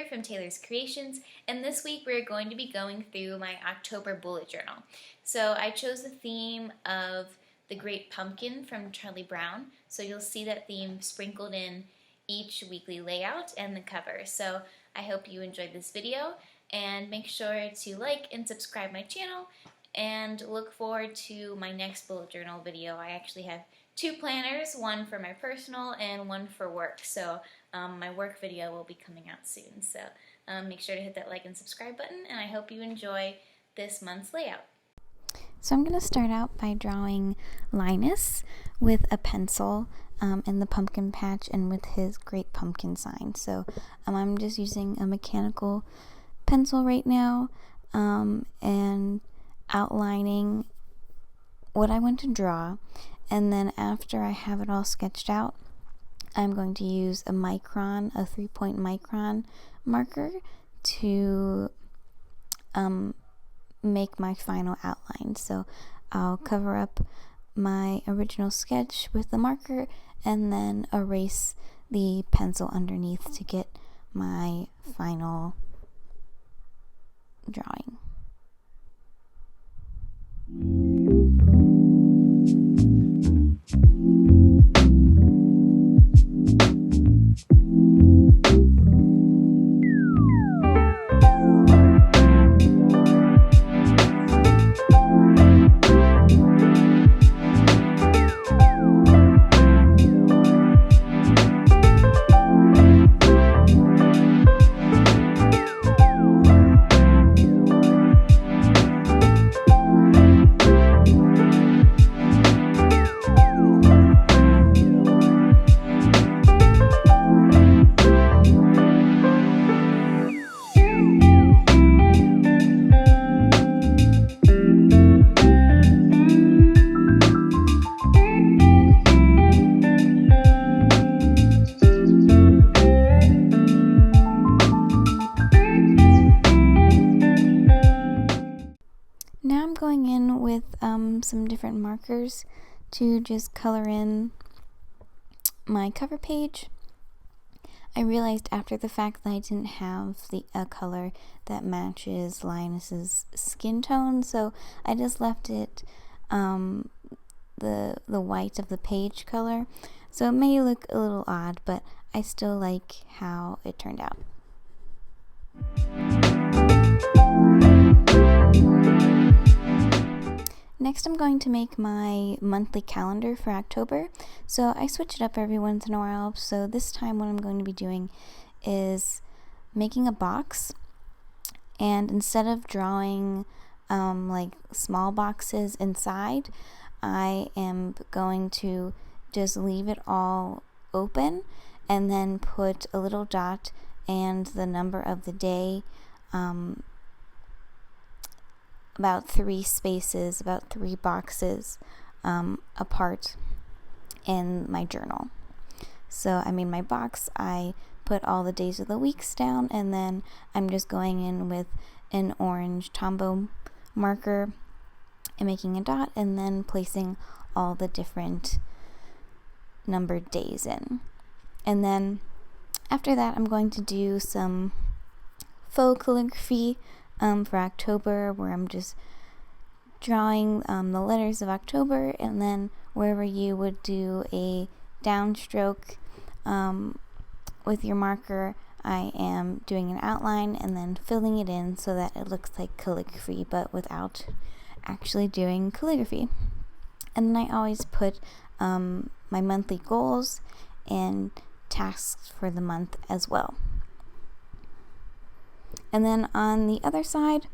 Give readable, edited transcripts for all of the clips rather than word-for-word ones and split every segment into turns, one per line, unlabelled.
Taylor from Taylor's Creations, and this week we're going to be going through my October bullet journal. So I chose the theme of the Great Pumpkin from Charlie Brown, so you'll see that theme sprinkled in each weekly layout and the cover. So I hope you enjoyed this video, and make sure to like and subscribe my channel, and look forward to my next bullet journal video. I actually have two planners, one for my personal and one for work, so my work video will be coming out soon. So make sure to hit that like and subscribe button, and I hope you enjoy this month's layout.
So I'm going to start out by drawing Linus with a pencil in the pumpkin patch and with his great pumpkin sign. So I'm just using a mechanical pencil right now and outlining what I want to draw. And then after I have it all sketched out, I'm going to use a 3-point micron marker to make my final outline. So I'll cover up my original sketch with the marker and then erase the pencil underneath to get my final drawing. Now I'm going in with some different markers to just color in my cover page. I realized after the fact that I didn't have a color that matches Linus's skin tone, so I just left it the white of the page color. So it may look a little odd, but I still like how it turned out. Next, I'm going to make my monthly calendar for October. So I switch it up every once in a while. So this time what I'm going to be doing is making a box. And instead of drawing like small boxes inside, I am going to just leave it all open and then put a little dot and the number of the day about 3 spaces, about 3 boxes apart in my journal. So I made my box, I put all the days of the weeks down, and then I'm just going in with an orange Tombow marker and making a dot and then placing all the different numbered days in. And then after that I'm going to do some faux calligraphy for October, where I'm just drawing the letters of October, and then wherever you would do a downstroke with your marker, I am doing an outline and then filling it in so that it looks like calligraphy but without actually doing calligraphy. And then I always put my monthly goals and tasks for the month as well. And then on the other side,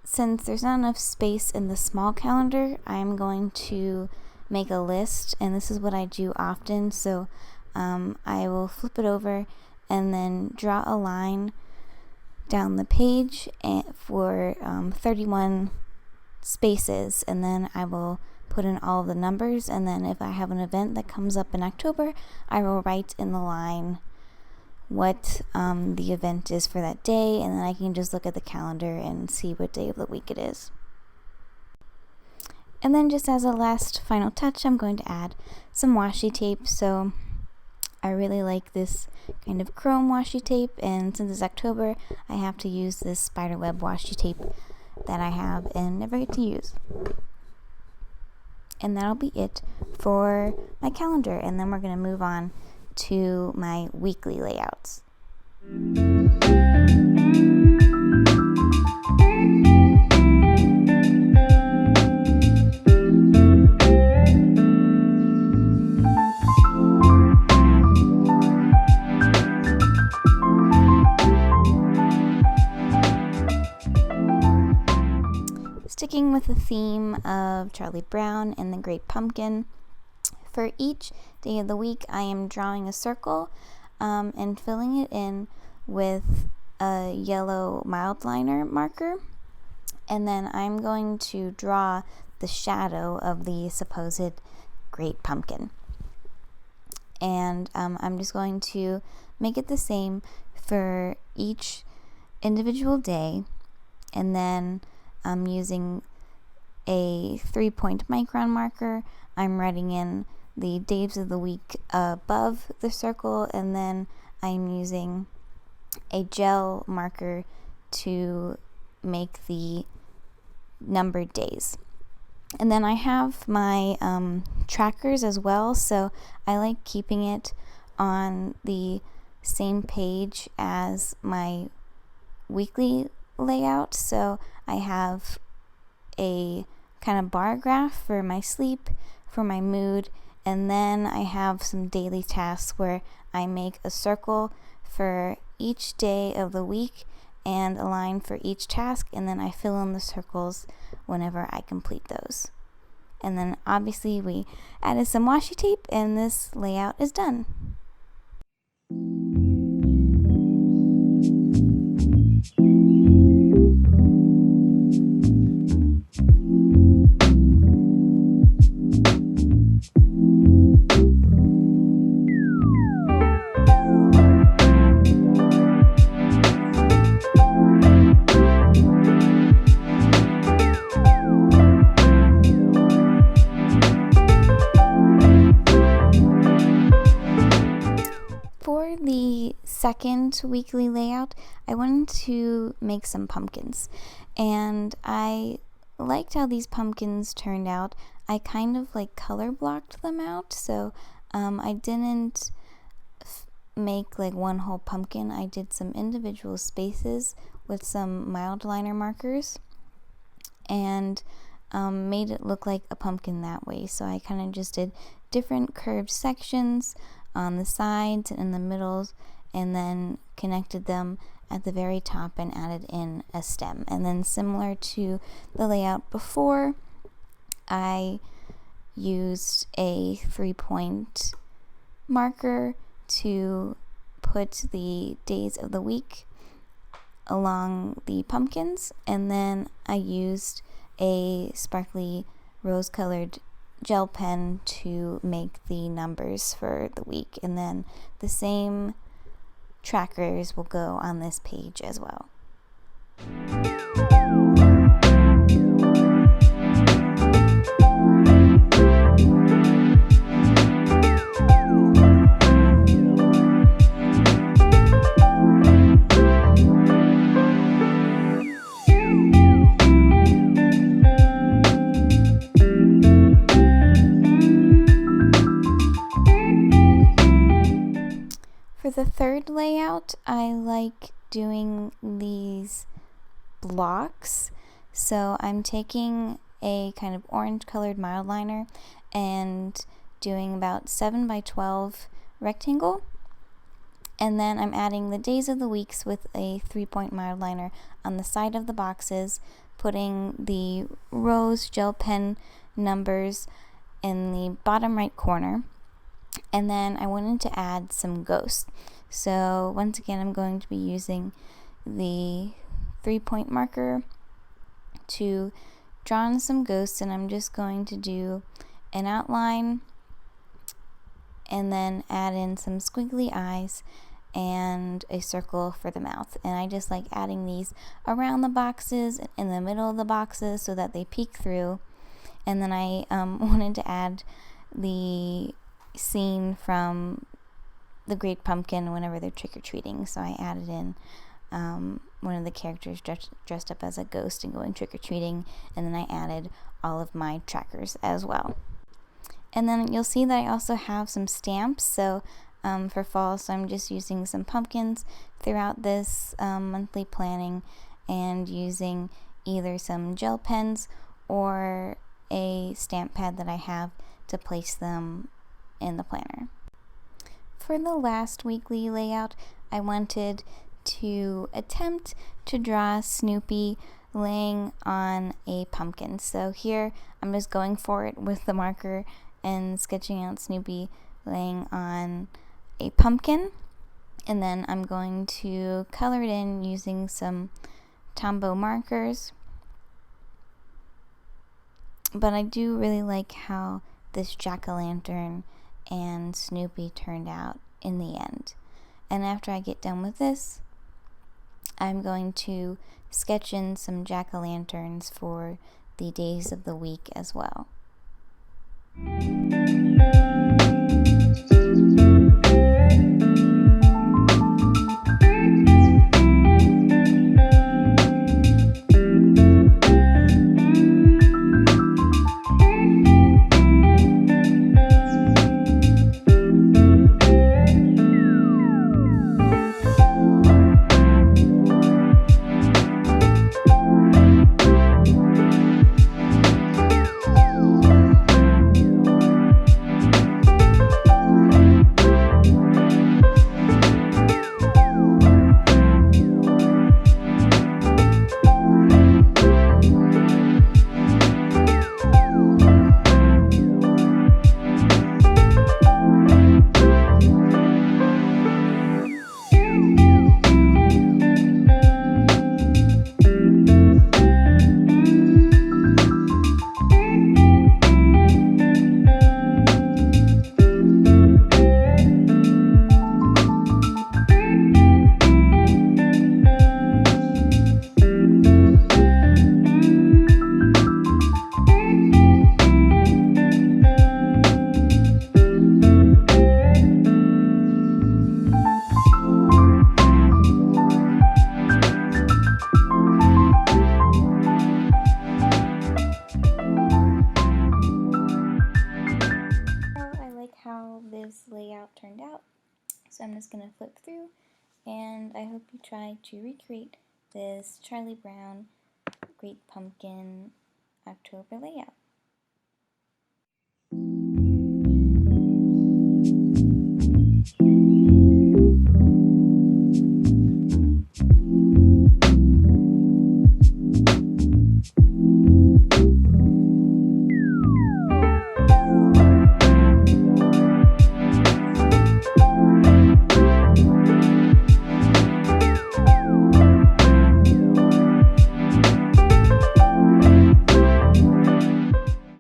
since there's not enough space in the small calendar, I'm going to make a list, and this is what I do often. So I will flip it over and then draw a line down the page for 31 spaces, and then I will put in all the numbers, and then if I have an event that comes up in October, I will write in the line what the event is for that day, and then I can just look at the calendar and see what day of the week it is. And then just as a last final touch, I'm going to add some washi tape. So I really like this kind of chrome washi tape, and since it's October, I have to use this spiderweb washi tape that I have and never get to use. And that'll be it for my calendar, and then we're going to move on to my weekly layouts. Sticking with the theme of Charlie Brown and the Great Pumpkin, for each day of the week I am drawing a circle and filling it in with a yellow mild liner marker, and then I'm going to draw the shadow of the supposed Great Pumpkin. And I'm just going to make it the same for each individual day, and then I'm using a 3-point micron marker. I'm writing in the days of the week above the circle, and then I'm using a gel marker to make the numbered days. And then I have my trackers as well, so I like keeping it on the same page as my weekly layout. So I have a kind of bar graph for my sleep, for my mood, and then I have some daily tasks where I make a circle for each day of the week and a line for each task, and then I fill in the circles whenever I complete those. And then obviously we added some washi tape, and this layout is done. For the second weekly layout, I wanted to make some pumpkins, and I liked how these pumpkins turned out. I kind of like color blocked them out, so I didn't make like one whole pumpkin. I did some individual spaces with some mild liner markers and made it look like a pumpkin that way. So I kind of just did different curved sections on the sides and in the middles, and then connected them at the very top and added in a stem. And then similar to the layout before, I used a 3-point marker to put the days of the week along the pumpkins, and then I used a sparkly rose-colored gel pen to make the numbers for the week, and then the same trackers will go on this page as well. For the third layout, I like doing these blocks. So I'm taking a kind of orange colored mild liner and doing about 7 by 12 rectangle. And then I'm adding the days of the weeks with a 3-point mild liner on the side of the boxes, putting the rose gel pen numbers in the bottom right corner. And then I wanted to add some ghosts. So once again, I'm going to be using the 3-point marker to draw in some ghosts, and I'm just going to do an outline and then add in some squiggly eyes and a circle for the mouth. And I just like adding these around the boxes, in the middle of the boxes, so that they peek through. And then I wanted to add the scene from the Great Pumpkin whenever they're trick-or-treating. So I added in one of the characters dressed up as a ghost and going trick-or-treating, and then I added all of my trackers as well. And then you'll see that I also have some stamps, so for fall, so I'm just using some pumpkins throughout this monthly planning, and using either some gel pens or a stamp pad that I have to place them in the planner. For the last weekly layout, I wanted to attempt to draw Snoopy laying on a pumpkin. So here I'm just going for it with the marker and sketching out Snoopy laying on a pumpkin, and then I'm going to color it in using some Tombow markers. But I do really like how this jack-o'-lantern and Snoopy turned out in the end. And after I get done with this, I'm going to sketch in some jack-o'-lanterns for the days of the week as well. This layout turned out, so I'm just going to flip through, and I hope you try to recreate this Charlie Brown Great Pumpkin October layout.